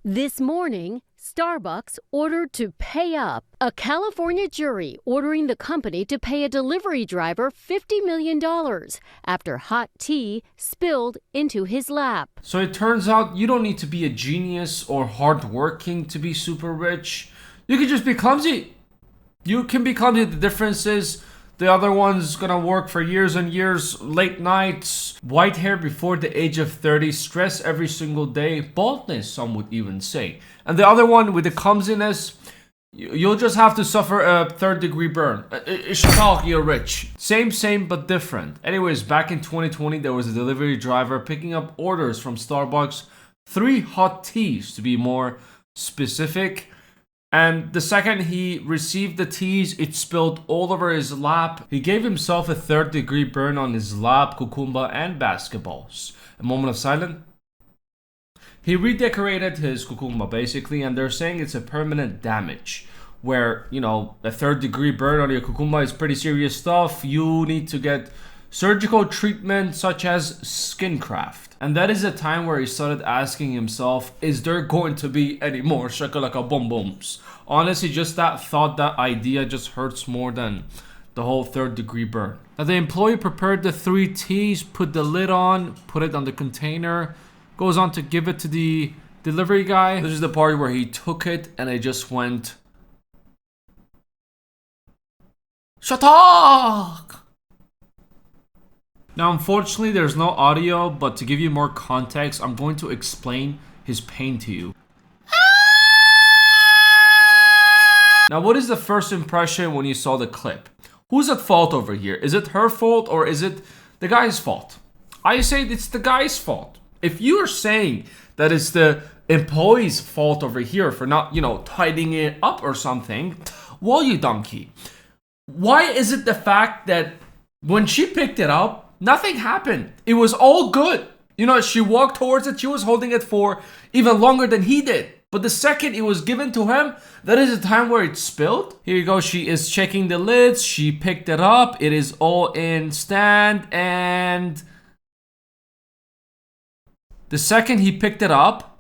This morning, Starbucks ordered to pay up. A California jury ordering the company to pay a delivery driver $50 million after hot tea spilled into his lap. So it turns out you don't need to be a genius or hardworking to be super rich. You can just be clumsy. You can be clumsy. The difference is the other one's gonna work for years and years, late nights, white hair before the age of 30, stress every single day, baldness, some would even say. And the other one with the clumsiness, you'll just have to suffer a third-degree burn. Ishtalk, you're rich. Same, but different. Anyways, back in 2020, there was a delivery driver picking up orders from Starbucks, 3 hot teas to be more specific. And the second he received the teas, it spilled all over his lap. He gave himself a third-degree burn on his lap, cucumba, and basketballs. A moment of silence. He redecorated his cucumba basically, and they're saying it's a permanent damage. Where, a third-degree burn on your cucumba is pretty serious stuff. You need to get surgical treatment such as skin graft. And that is a time where he started asking himself, is there going to be any more shakalaka boom booms? Honestly, just that thought, that idea just hurts more than the whole third-degree burn. Now the employee prepared the 3 teas, put the lid on, put it on the container, goes on to give it to the delivery guy. This is the part where he took it and it just went, shut up! Now, unfortunately, there's no audio, but to give you more context, I'm going to explain his pain to you. Now, what is the first impression when you saw the clip? Who's at fault over here? Is it her fault or is it the guy's fault? I say it's the guy's fault. If you are saying that it's the employee's fault over here for not, tidying it up or something, well, you donkey. Why is it the fact that when she picked it up, nothing happened? It was all good. She walked towards it. She was holding it for even longer than he did. But the second it was given to him, that is the time where it spilled. Here you go. She is checking the lids. She picked it up. It is all in stand. And the second he picked it up,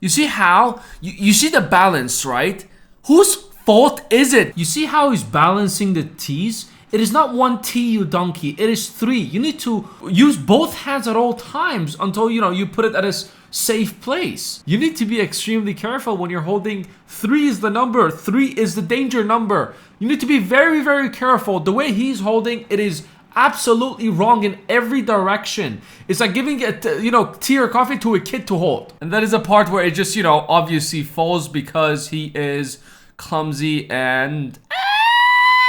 you see how? You see the balance, right? Whose fault is it? You see how he's balancing the teas? It is not 1 tea, you donkey. It is 3. You need to use both hands at all times until, you put it at a safe place. You need to be extremely careful when you're holding 3 is the number. 3 is the danger number. You need to be very, very careful. The way he's holding, it is absolutely wrong in every direction. It's like giving tea or coffee to a kid to hold. And that is a part where it just, obviously falls because he is clumsy and...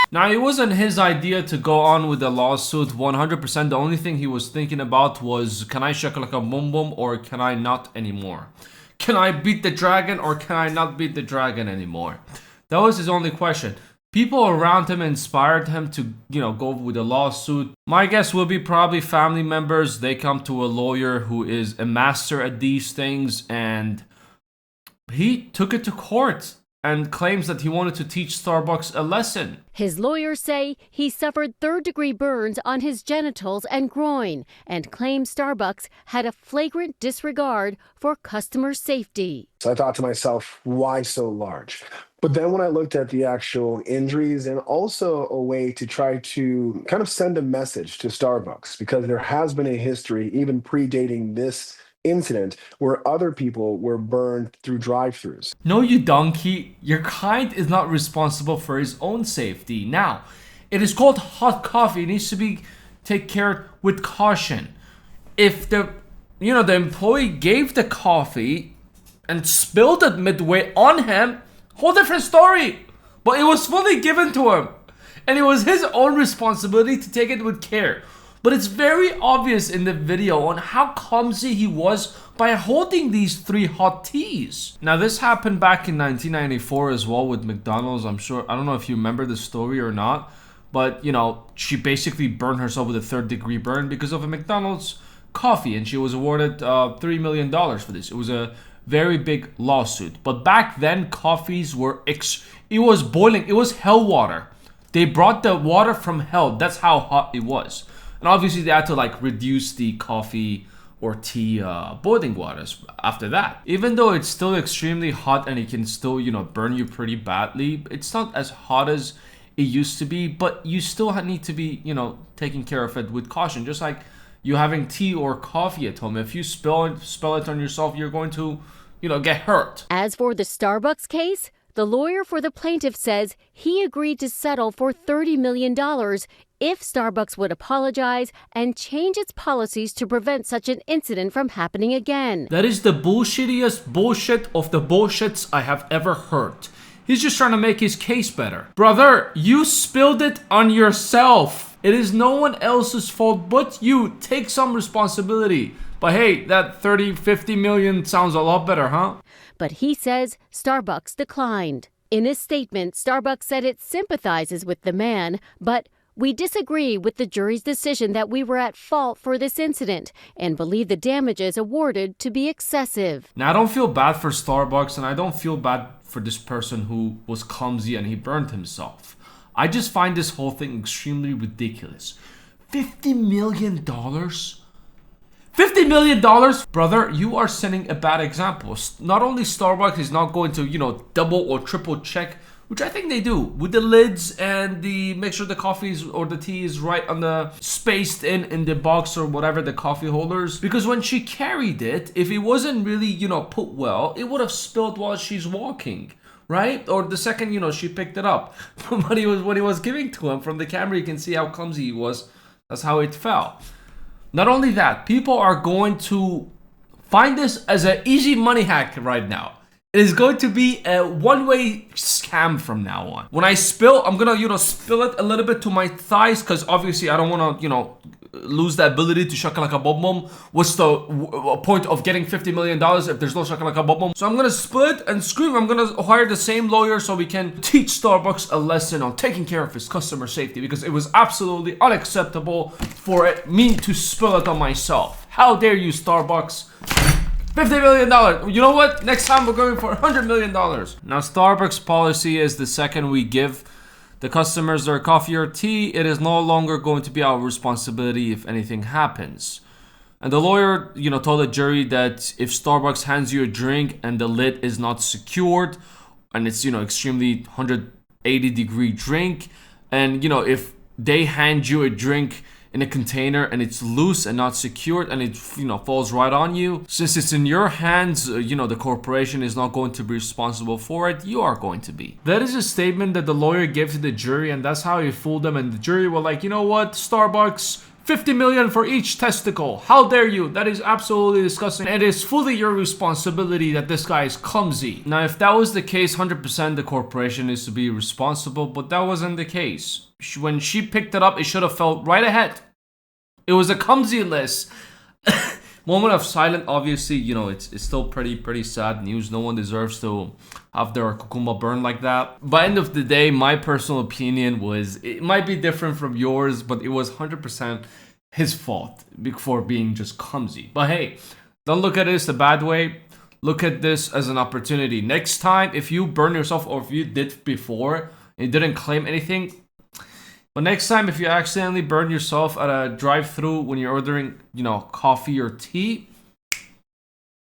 Now, it wasn't his idea to go on with the lawsuit 100%. The only thing he was thinking about was, can I shakalaka boom boom or can I not anymore? Can I beat the dragon or can I not beat the dragon anymore? That was his only question. People around him inspired him to, go with the lawsuit. My guess will be probably family members. They come to a lawyer who is a master at these things and he took it to court and claims that he wanted to teach Starbucks a lesson. His lawyers say he suffered third-degree burns on his genitals and groin and claims Starbucks had a flagrant disregard for customer safety. So I thought to myself, why so large? But then when I looked at the actual injuries and also a way to try to kind of send a message to Starbucks, because there has been a history, even predating this incident, where other people were burned through drive-thrus. No, you donkey. Your kind is not responsible for his own safety. Now, it is called hot coffee. It needs to be taken care with caution. If the employee gave the coffee and spilled it midway on him, whole different story. But it was fully given to him. And it was his own responsibility to take it with care. But it's very obvious in the video on how clumsy he was by holding these 3 hot teas. Now, this happened back in 1994 as well with McDonald's. I don't know if you remember the story or not, but she basically burned herself with a third-degree burn because of a McDonald's coffee, and she was awarded $3 million for this. It was a very big lawsuit. But back then, coffees were it was boiling. It was hell water. They brought the water from hell. That's how hot it was. And obviously they had to reduce the coffee or tea boiling waters after that. Even though it's still extremely hot and it can still, burn you pretty badly, it's not as hot as it used to be, but you still need to be, taking care of it with caution. Just like you having tea or coffee at home. If you spill it on yourself, you're going to, get hurt. As for the Starbucks case, the lawyer for the plaintiff says he agreed to settle for $30 million if Starbucks would apologize and change its policies to prevent such an incident from happening again. That is the bullshittiest bullshit of the bullshits I have ever heard. He's just trying to make his case better. Brother, you spilled it on yourself. It is no one else's fault but you. Take some responsibility. But hey, that 50 million sounds a lot better, huh? But he says Starbucks declined. In his statement, Starbucks said it sympathizes with the man, but we disagree with the jury's decision that we were at fault for this incident and believe the damages awarded to be excessive. Now, I don't feel bad for Starbucks and I don't feel bad for this person who was clumsy and he burned himself. I just find this whole thing extremely ridiculous. $50 million? $50 million? Brother, you are setting a bad example. Not only Starbucks is not going to, double or triple check, which I think they do, with the lids and make sure the coffee or the tea is right on the spaced in the box or whatever, the coffee holders. Because when she carried it, if it wasn't really, put well, it would have spilled while she's walking, right? Or the second, she picked it up. But when he was giving to him from the camera, you can see how clumsy he was. That's how it fell. Not only that, people are going to find this as an easy money hack right now. It is going to be a one-way scam from now on. When I spill, I'm gonna, spill it a little bit to my thighs because obviously I don't want to, lose the ability to shakalaka bum bum. What's the point of getting $50 million if there's no shakalaka bum bum? So I'm gonna split and scream. I'm gonna hire the same lawyer so we can teach Starbucks a lesson on taking care of his customer safety because it was absolutely unacceptable for me to spill it on myself. How dare you, Starbucks? $50 million. You know what? Next time we're going for $100 million. Now, Starbucks policy is the second we give the customers their coffee or tea, it is no longer going to be our responsibility if anything happens. And the lawyer, told the jury that if Starbucks hands you a drink and the lid is not secured, and it's, extremely 180-degree drink, and, if they hand you a drink in a container and it's loose and not secured and it falls right on you, since it's in your hands, the corporation is not going to be responsible for it, you are going to be. That is a statement that the lawyer gave to the jury, and that's how he fooled them. And the jury were like, you know what, Starbucks, $50 million for each testicle. How dare you? That is absolutely disgusting. It is fully your responsibility that this guy is clumsy. Now, if that was the case, 100% the corporation is to be responsible, but that wasn't the case. When she picked it up, it should have fell right ahead. It was a clumsiness. Moment of silence. Obviously, it's still pretty sad news. No one deserves to have their kukumba burned like that. By end of the day, my personal opinion was it might be different from yours, but it was 100% his fault for being just clumsy. But hey, don't look at this the bad way. Look at this as an opportunity. Next time, if you burn yourself or if you did before and didn't claim anything, but next time, if you accidentally burn yourself at a drive-thru when you're ordering, coffee or tea,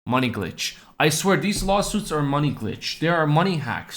money glitch. I swear, these lawsuits are money glitch. They are money hacks.